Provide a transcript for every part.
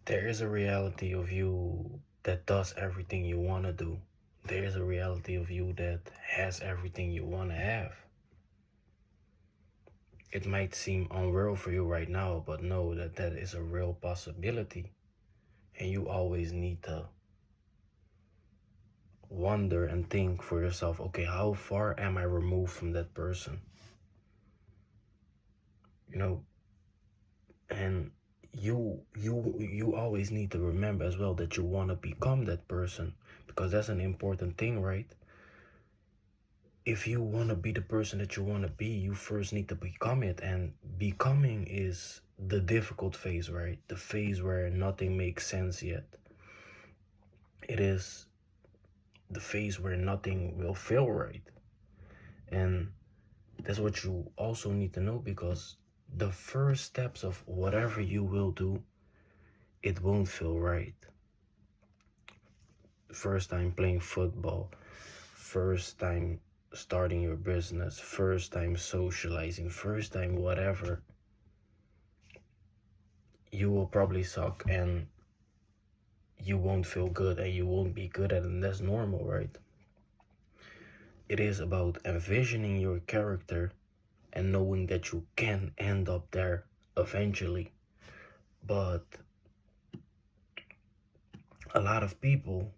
There is a reality of you that does everything you want to do. There is a reality of you that has everything you want to have. It might seem unreal for you right now, but know that that is a real possibility. And you always need to wonder and think for yourself, okay, how far am I removed from that person? You know, and you always need to remember as well that you want to become that person, because that's an important thing, right? If you want to be the person that you want to be, you first need to become it. And becoming is the difficult phase, right? The phase where nothing makes sense yet. It is the phase where nothing will feel right. And that's what you also need to know, because the first steps of whatever you will do, it won't feel right. First time playing football, first time starting your business, first time socializing, first time whatever, you will probably suck and you won't feel good and you won't be good at it. And that's normal, right? It is about envisioning your character and knowing that you can end up there eventually. But a lot of people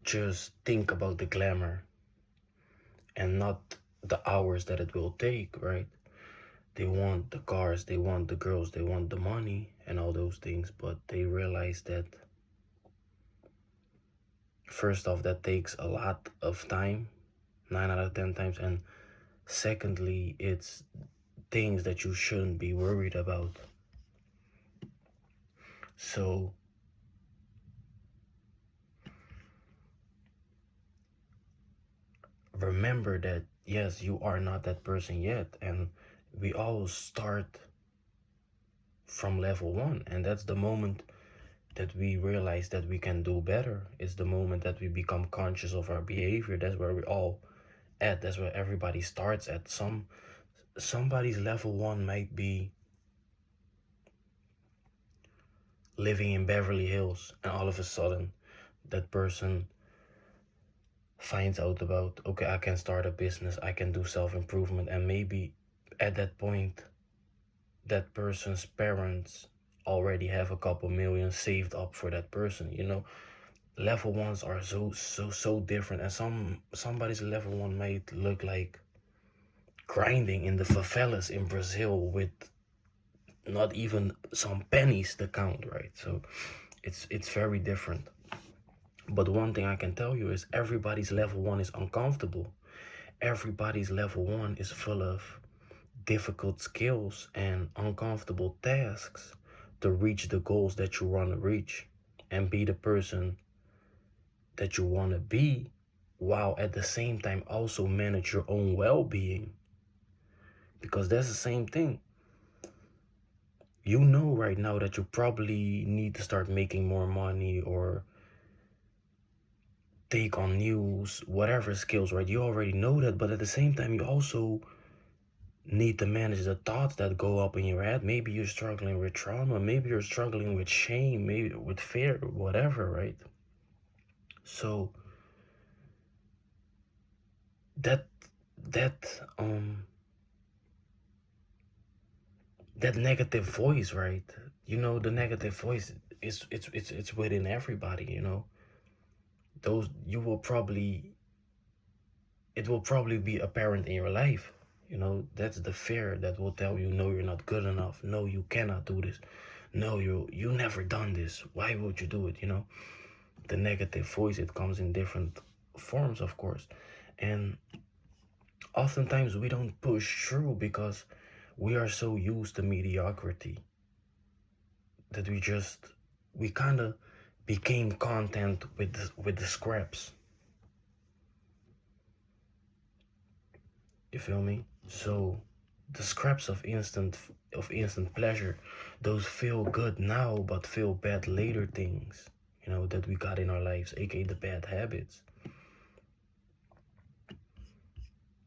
just think about the glamour and not the hours that it will take, right? They want the cars, they want the girls, they want the money and all those things, but they realize that first off, that takes a lot of time, 9 out of 10 times, and secondly, it's things that you shouldn't be worried about. So remember that yes, you are not that person yet, and we all start from level one, and that's the moment that we realize that we can do better. It's the moment that we become conscious of our behavior. That's where we all at. That's where everybody starts at. Somebody's level one might be living in Beverly Hills, and all of a sudden that person finds out about, okay, I can start a business, I can do self-improvement, and maybe at that point that person's parents already have a couple million saved up for that person, you know. Level ones are so different, and somebody's level one might look like grinding in the favelas in Brazil with not even some pennies to count, right? So it's very different. But one thing I can tell you is everybody's level one is uncomfortable. Everybody's level one is full of difficult skills and uncomfortable tasks to reach the goals that you want to reach and be the person that you want to be, while at the same time also manage your own well-being, because that's the same thing. You know right now that you probably need to start making more money or take on news, whatever skills, right? You already know that, but at the same time you also need to manage the thoughts that go up in your head. Maybe you're struggling with trauma, maybe you're struggling with shame, maybe with fear, whatever, right? So that that um that negative voice, right? You know, the negative voice is it's within everybody, you know. Those you will probably it will probably be apparent in your life. You know, that's the fear that will tell you, no, you're not good enough. No, you cannot do this. No, you never done this. Why would you do it? You know, the negative voice, it comes in different forms, of course. And oftentimes we don't push through because we are so used to mediocrity that we kind of became content with the scraps. You feel me? So the scraps of instant pleasure, those feel good now but feel bad later things, you know, that we got in our lives, aka the bad habits.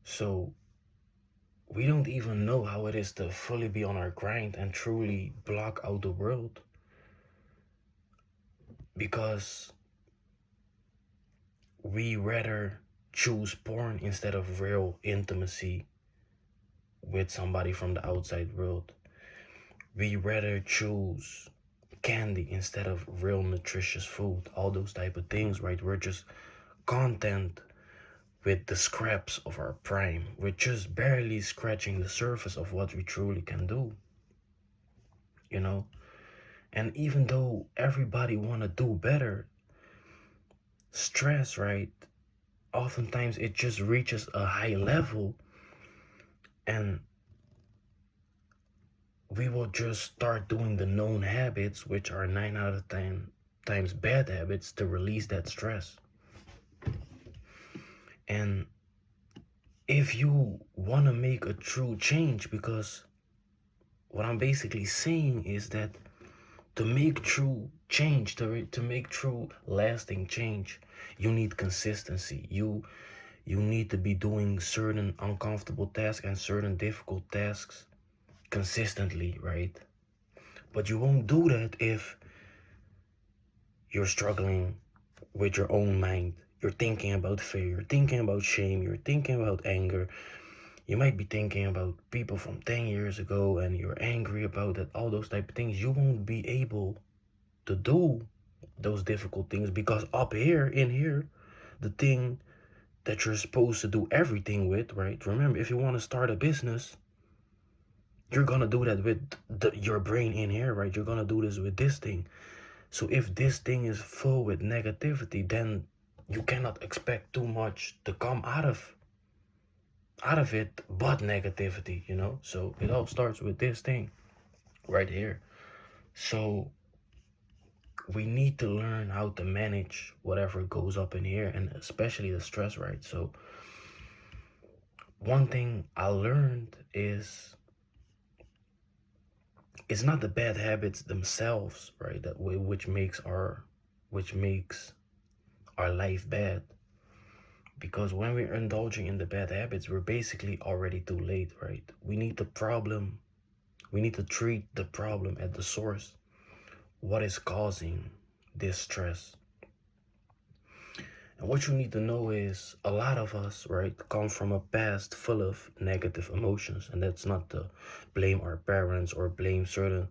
So we don't even know how it is to fully be on our grind and truly block out the world, because we rather choose porn instead of real intimacy with somebody from the outside world. We rather choose candy instead of real nutritious food, all those type of things, right? We're just content with the scraps of our prime. We're just barely scratching the surface of what we truly can do, you know? And even though everybody want to do better, stress, right? Oftentimes it just reaches a high level, and we will just start doing the known habits, which are 9 out of 10 times bad habits, to release that stress. And if you want to make a true change, because what I'm basically saying is that to make true change, to make true lasting change, you need consistency. You need to be doing certain uncomfortable tasks and certain difficult tasks consistently, right? But you won't do that if you're struggling with your own mind. You're thinking about fear, you're thinking about shame, you're thinking about anger. You might be thinking about people from 10 years ago and you're angry about it, all those type of things. You won't be able to do those difficult things, because up here, in here, the thing that you're supposed to do everything with, right? Remember, if you want to start a business, you're gonna do that with your brain in here, right? You're gonna do this with this thing. So if this thing is full with negativity, then you cannot expect too much to come out of it but negativity, you know? So it all starts with this thing right here. So we need to learn how to manage whatever goes up in here, and especially the stress, right? So one thing I learned is it's not the bad habits themselves, right? That way, which makes our life bad. Because when we're indulging in the bad habits, we're basically already too late, right? We need to treat the problem at the source. What is causing this stress? And what you need to know is a lot of us, right, come from a past full of negative emotions. And that's not to blame our parents or blame certain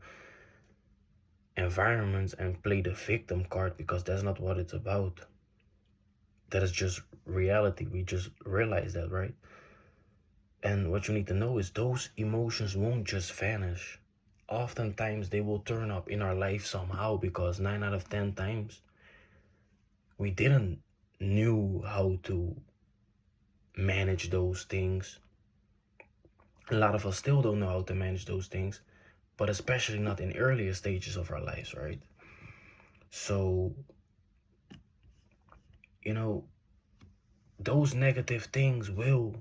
environments and play the victim card, because that's not what it's about. That is just reality. We just realize that, right? And what you need to know is those emotions won't just vanish. Oftentimes they will turn up in our life somehow, because 9 out of 10 times we didn't knew how to manage those things. A lot of us still don't know how to manage those things, but especially not in earlier stages of our lives, right? So, you know, those negative things will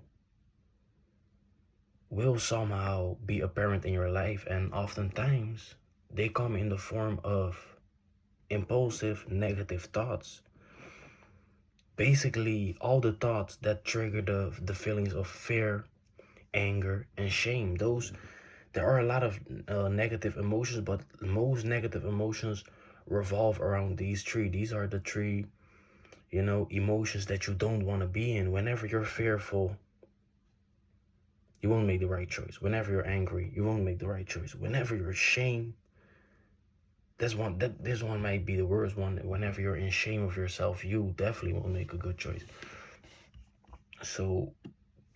somehow be apparent in your life, and oftentimes they come in the form of impulsive negative thoughts. Basically all the thoughts that trigger the feelings of fear, anger, and shame. Those There are a lot of negative emotions, but most negative emotions revolve around these three. These are the three, emotions that you don't want to be in. Whenever you're fearful, you won't make the right choice. Whenever you're angry, you won't make the right choice. Whenever you're ashamed, this one might be the worst one. Whenever you're in shame of yourself, you definitely won't make a good choice. So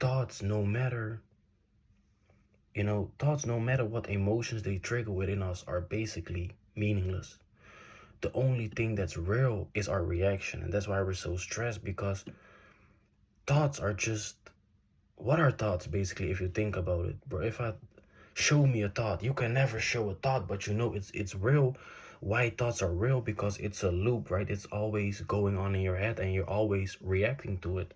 thoughts, no matter thoughts, no matter what emotions they trigger within us, are basically meaningless. The only thing that's real is our reaction, and that's why we're so stressed, because thoughts are just, what are thoughts basically? If you think about it, bro, if I show me a thought, you can never show a thought, but it's real. Why thoughts are real? Because it's a loop, right? It's always going on in your head and you're always reacting to it.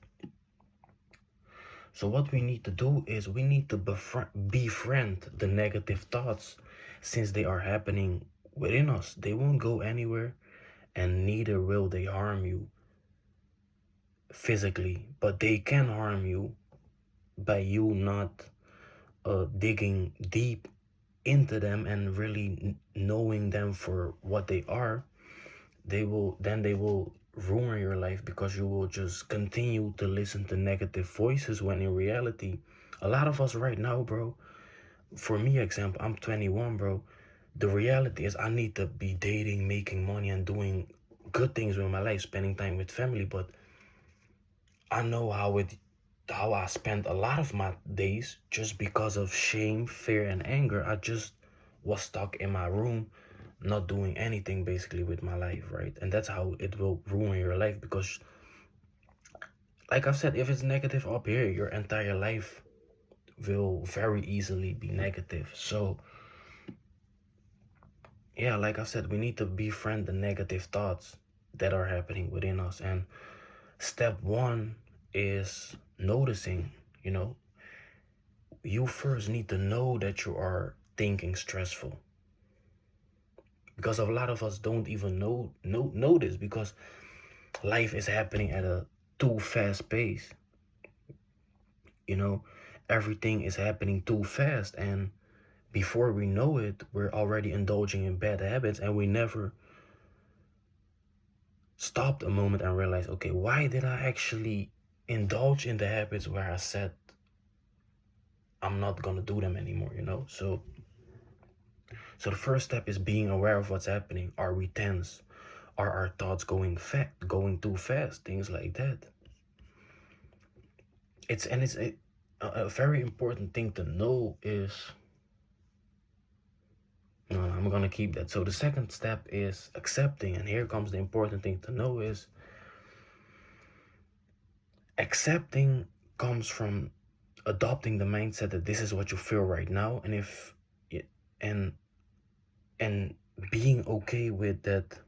So what we need to do is we need to befriend the negative thoughts, since they are happening within us. They won't go anywhere, and neither will they harm you physically, but they can harm you by you not digging deep into them and really knowing them for what they are, they will ruin your life, because you will just continue to listen to negative voices, when in reality, a lot of us right now, bro, for me example, I'm 21, bro. The reality is I need to be dating, making money, and doing good things with my life, spending time with family. But I know how I spent a lot of my days, just because of shame, fear, and anger. I just was stuck in my room, not doing anything basically with my life, right? And that's how it will ruin your life, because like I've said, if it's negative up here, your entire life will very easily be negative. So yeah, like I said, we need to befriend the negative thoughts that are happening within us. And step one is noticing, you know, you first need to know that you are thinking stressful, because a lot of us don't even know this, because life is happening at a too fast pace. You know, everything is happening too fast, and before we know it, we're already indulging in bad habits, and we never stopped a moment and realized, okay, why did I actually indulge in the habits where I said I'm not gonna do them anymore, you know? So the first step is being aware of what's happening. Are we tense? Are our thoughts going too fast? Things like that. It's a very important thing to know is, no, I'm gonna keep that. So the second step is accepting, and here comes the important thing to know is accepting comes from adopting the mindset that this is what you feel right now, and if and and being okay with that.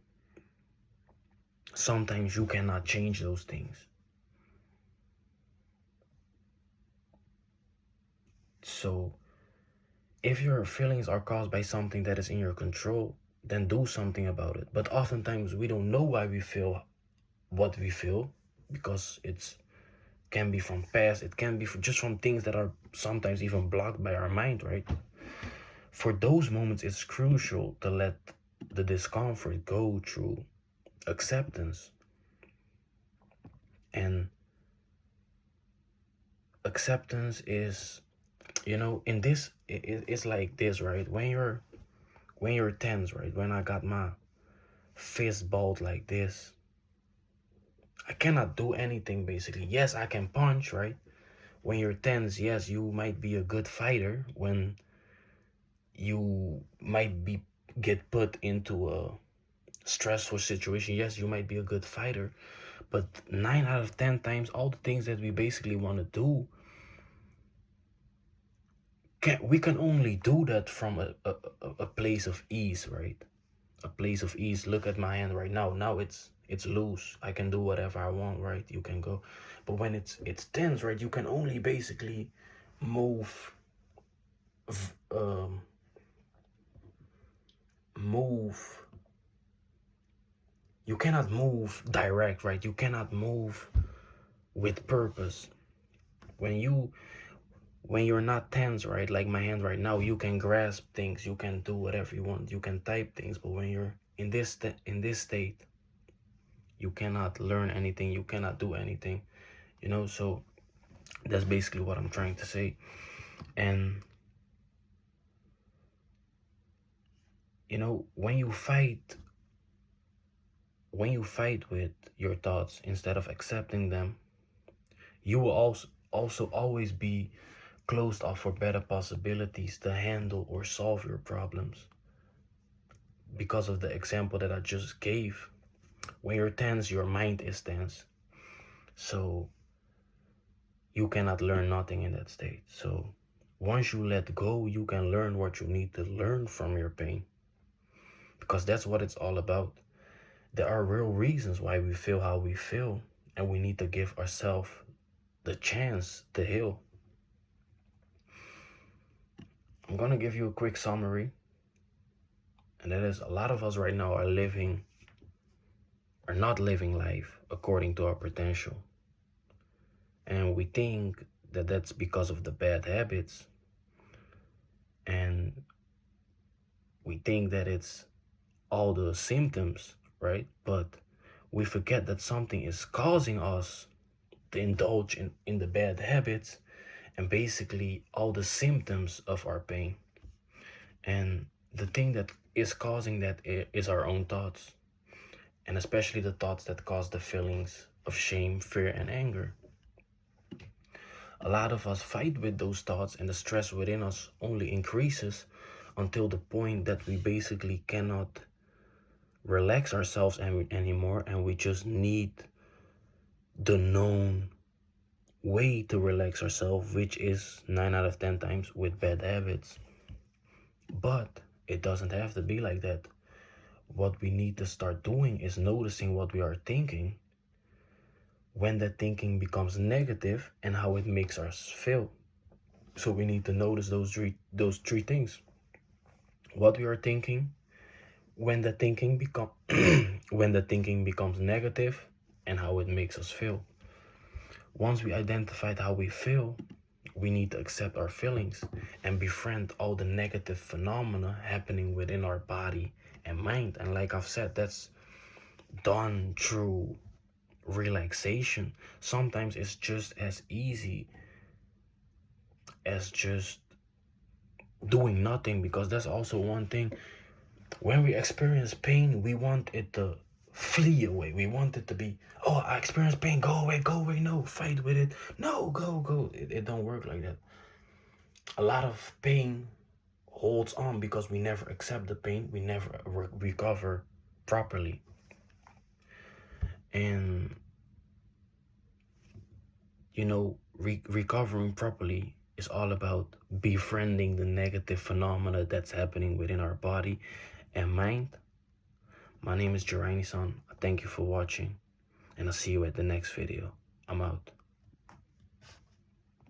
Sometimes you cannot change those things. So if your feelings are caused by something that is in your control, then do something about it. But oftentimes we don't know why we feel what we feel, because it's can be from past, it can be just from things that are sometimes even blocked by our mind, right? For those moments, it's crucial to let the discomfort go through acceptance. And acceptance is, you know, in this, it's like this, right? When you're tense, right? When I got my fist balled like this, I cannot do anything basically. Yes, I can punch, right? When you're tense, yes, you might be a good fighter. When you might be get put into a stressful situation, yes, you might be a good fighter. But 9 out of 10 times, all the things that we basically want to do, we can only do that from a place of ease, right? A place of ease. Look at my hand right now. Now it's loose. I can do whatever I want, right? You can go. But when it's tense, right, you can only basically move um move you cannot move direct, right? You cannot move with purpose. when you when you're not tense, right, like my hand right now, you can grasp things, you can do whatever you want, you can type things. But when you're in this state, you cannot learn anything, you cannot do anything, you know? So that's basically what I'm trying to say. And you know, when you fight with your thoughts instead of accepting them, you will also always be closed off for better possibilities to handle or solve your problems. Because of the example that I just gave, when you're tense, your mind is tense. So you cannot learn nothing in that state. So once you let go, you can learn what you need to learn from your pain. Because that's what it's all about. There are real reasons why we feel how we feel, and we need to give ourselves the chance to heal. I'm gonna give you a quick summary, and that is, a lot of us right now are not living life according to our potential. And we think that that's because of the bad habits, and we think that it's all the symptoms, right? But we forget that something is causing us to indulge in the bad habits and basically all the symptoms of our pain. And the thing that is causing that is our own thoughts, and especially the thoughts that cause the feelings of shame, fear, and anger. A lot of us fight with those thoughts, and the stress within us only increases until the point that we basically cannot relax ourselves anymore, and we just need the known way to relax ourselves, which is 9 out of 10 times with bad habits. But it doesn't have to be like that. What we need to start doing is noticing what we are thinking, when that thinking becomes negative, and how it makes us feel. So we need to notice those three things: what we are thinking, when the thinking become when the thinking becomes negative, and how it makes us feel. Once we identified how we feel, we need to accept our feelings and befriend all the negative phenomena happening within our body and mind. And like I've said, that's done through relaxation. Sometimes it's just as easy as just doing nothing, because that's also one thing. When we experience pain, we want it to flee away. We want it to be, oh, I experience pain, go away, go away. No, fight with it. No, go. It don't work like that. A lot of pain holds on because we never accept the pain. We never recover properly. And, recovering properly is all about befriending the negative phenomena that's happening within our body and mind. My name is Jeraini-san. Thank you for watching, and I'll see you at the next video. I'm out.